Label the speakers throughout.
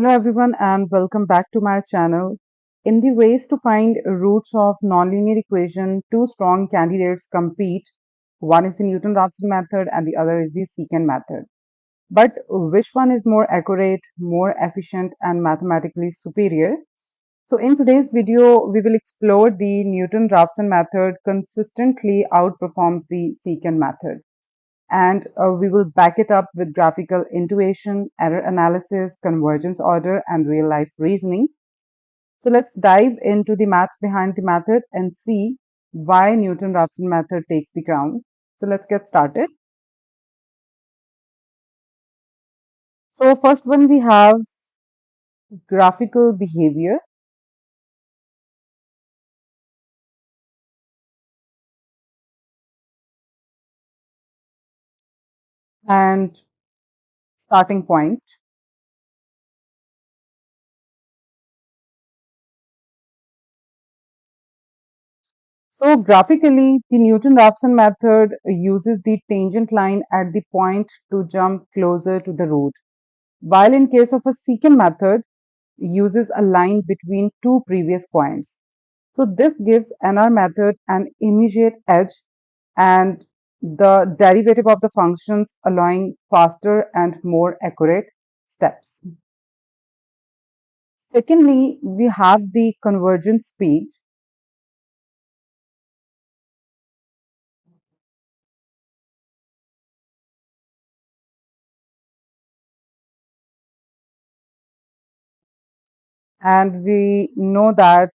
Speaker 1: Hello everyone and welcome back to my channel. In the race to find roots of nonlinear equation, two strong candidates compete. One is the Newton-Raphson method and the other is the Secant method. But which one is more accurate, more efficient and mathematically superior? So in today's video, we will explore the Newton-Raphson method consistently outperforms the Secant method and we will back it up with graphical intuition, error analysis, convergence order, and real life reasoning. So let's dive into the maths behind the method and see why Newton-Raphson method takes the crown. So let's get started. So first one we have graphical behavior, and starting point. So graphically, the Newton-Raphson method uses the tangent line at the point to jump closer to the root, while in case of a secant method, uses a line between two previous points. So this gives NR method an immediate edge and the derivative of the functions allowing faster and more accurate steps. Secondly, we have the convergence speed. And we know that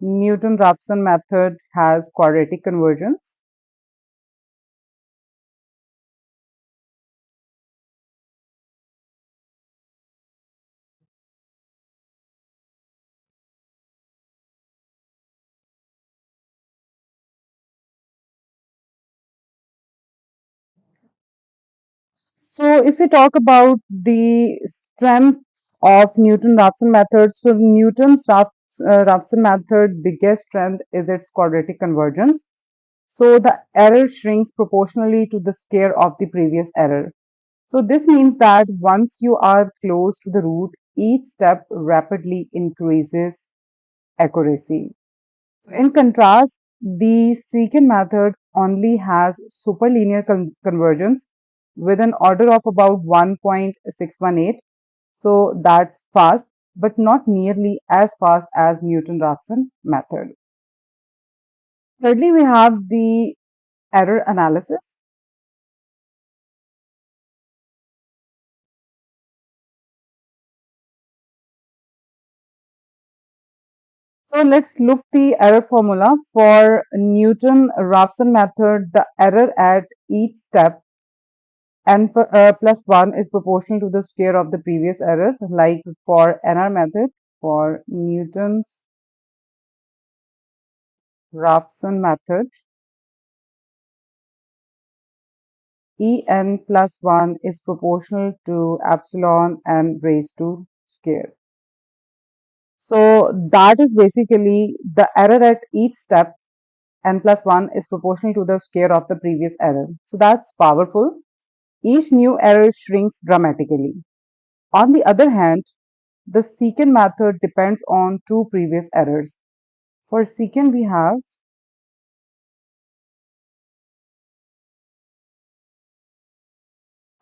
Speaker 1: Newton-Raphson method has quadratic convergence. So if we talk about the strength of Newton-Raphson method, so Newton's Raphson method biggest strength is its quadratic convergence. So the error shrinks proportionally to the square of the previous error. So this means that once you are close to the root, each step rapidly increases accuracy. So in contrast, the secant method only has superlinear convergence with an order of about 1.618. So that's fast, but not nearly as fast as Newton-Raphson method. Thirdly, we have the error analysis. So let's look the error formula for Newton-Raphson method. The error at each step plus 1 is proportional to the square of the previous error, like for NR method. For Newton's Raphson method, En plus 1 is proportional to epsilon n raised to square. So that is basically the error at each step n plus 1 is proportional to the square of the previous error. So that's powerful. Each new error shrinks dramatically. On the other hand, the secant method depends on two previous errors. For secant, we have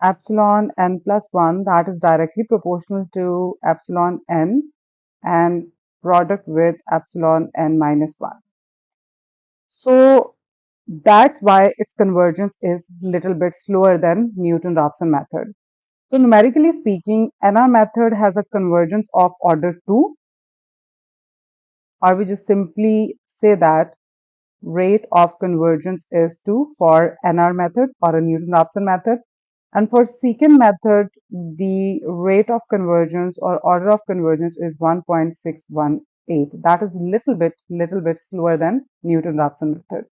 Speaker 1: epsilon n plus 1 that is directly proportional to epsilon n and product with epsilon n minus 1. So that's why its convergence is little bit slower than Newton-Raphson method. So numerically speaking, NR method has a convergence of order 2, or we just simply say that rate of convergence is 2 for NR method or a Newton-Raphson method. And for secant method, the rate of convergence or order of convergence is 1.618. That is little bit slower than Newton-Raphson method.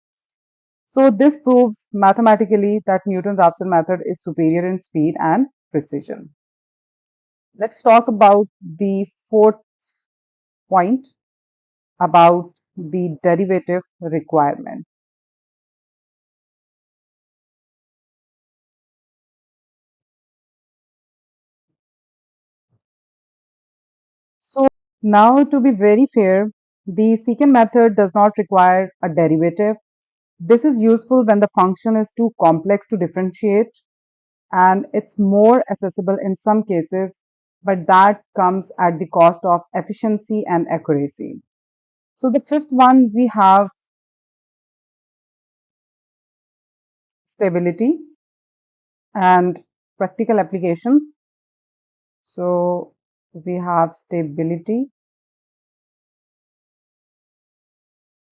Speaker 1: So this proves mathematically that Newton-Raphson method is superior in speed and precision. Let's talk about the fourth point about the derivative requirement. Now, to be very fair, the secant method does not require a derivative. This is useful when the function is too complex to differentiate, and it's more accessible in some cases, but that comes at the cost of efficiency and accuracy. So the fifth one, we have stability and practical applications. So we have stability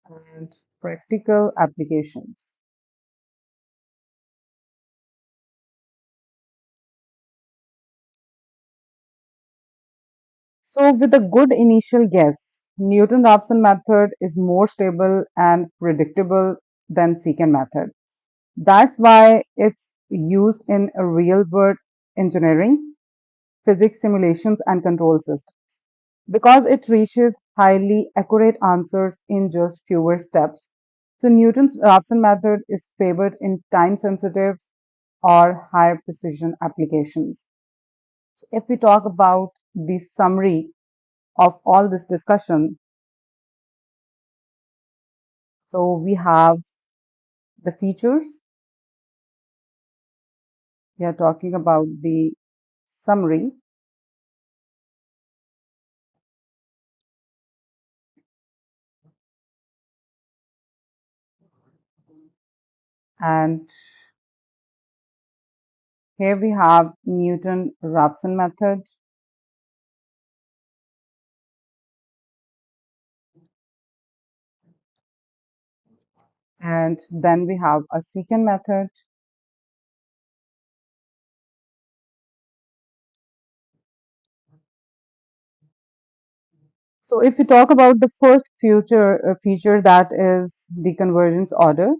Speaker 1: and practical applications. So with a good initial guess, Newton-Raphson method is more stable and predictable than secant method. That's why it's used in a real-world engineering, physics simulations, and control systems. Because it reaches highly accurate answers in just fewer steps. So Newton's Raphson method is favored in time-sensitive or high precision applications. So if we talk about the summary of all this discussion, so we have the features, we are talking about the summary, and here we have Newton-Raphson method, and then we have a secant method. So if we talk about the first feature, that is the convergence order.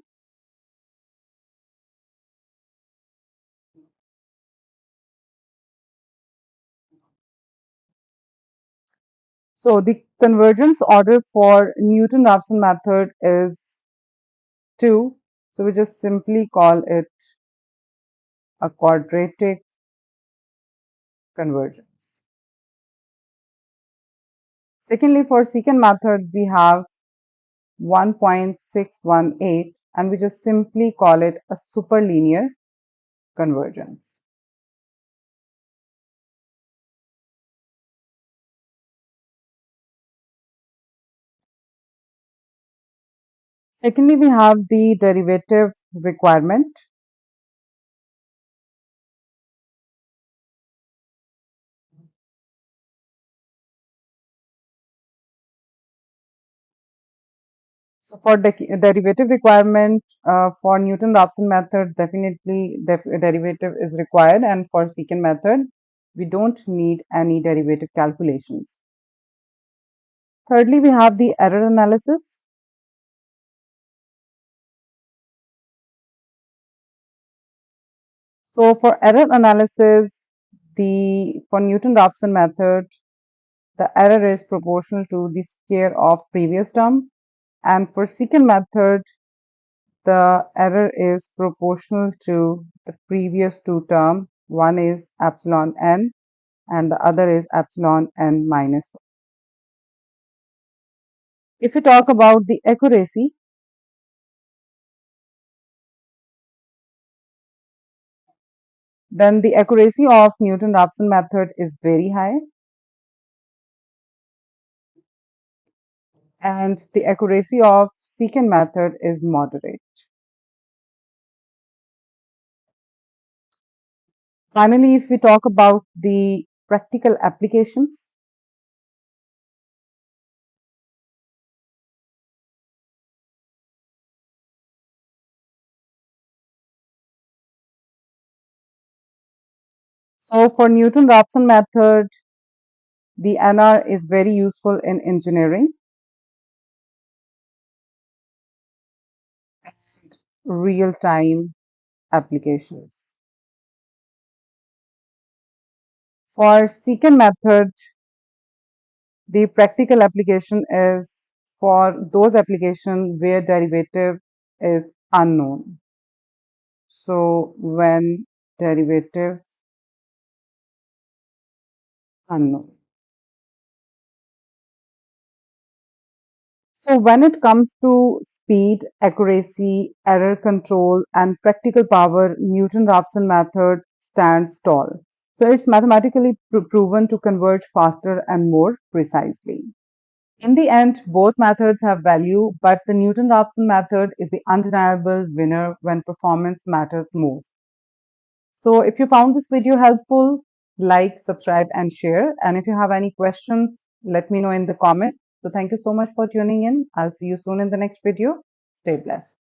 Speaker 1: So the convergence order for Newton-Raphson method is 2. So we just simply call it a quadratic convergence. Secondly, for secant method, we have 1.618, and we just simply call it a superlinear convergence. Secondly, we have the derivative requirement. So for derivative requirement, for Newton-Raphson method, definitely derivative is required, and for secant method, we don't need any derivative calculations. Thirdly, we have the error analysis. So for error analysis, the for Newton-Raphson method, the error is proportional to the square of previous term, and for secant method, the error is proportional to the previous two term. One is epsilon n and the other is epsilon n minus 1. If we talk about the accuracy, then the accuracy of Newton-Raphson method is very high, and the accuracy of secant method is moderate. Finally, if we talk about the practical applications, so for Newton-Raphson method, the NR is very useful in engineering, real-time applications. For secant method, the practical application is for those applications where derivative is unknown. So when derivative unknown. So when it comes to speed, accuracy, error control, and practical power, Newton-Raphson method stands tall. So it's mathematically proven to converge faster and more precisely. In the end, both methods have value, but the Newton-Raphson method is the undeniable winner when performance matters most. So if you found this video helpful, like, subscribe, and share. And if you have any questions, let me know in the comment. So thank you so much for tuning in. I'll see you soon in the next video. Stay blessed.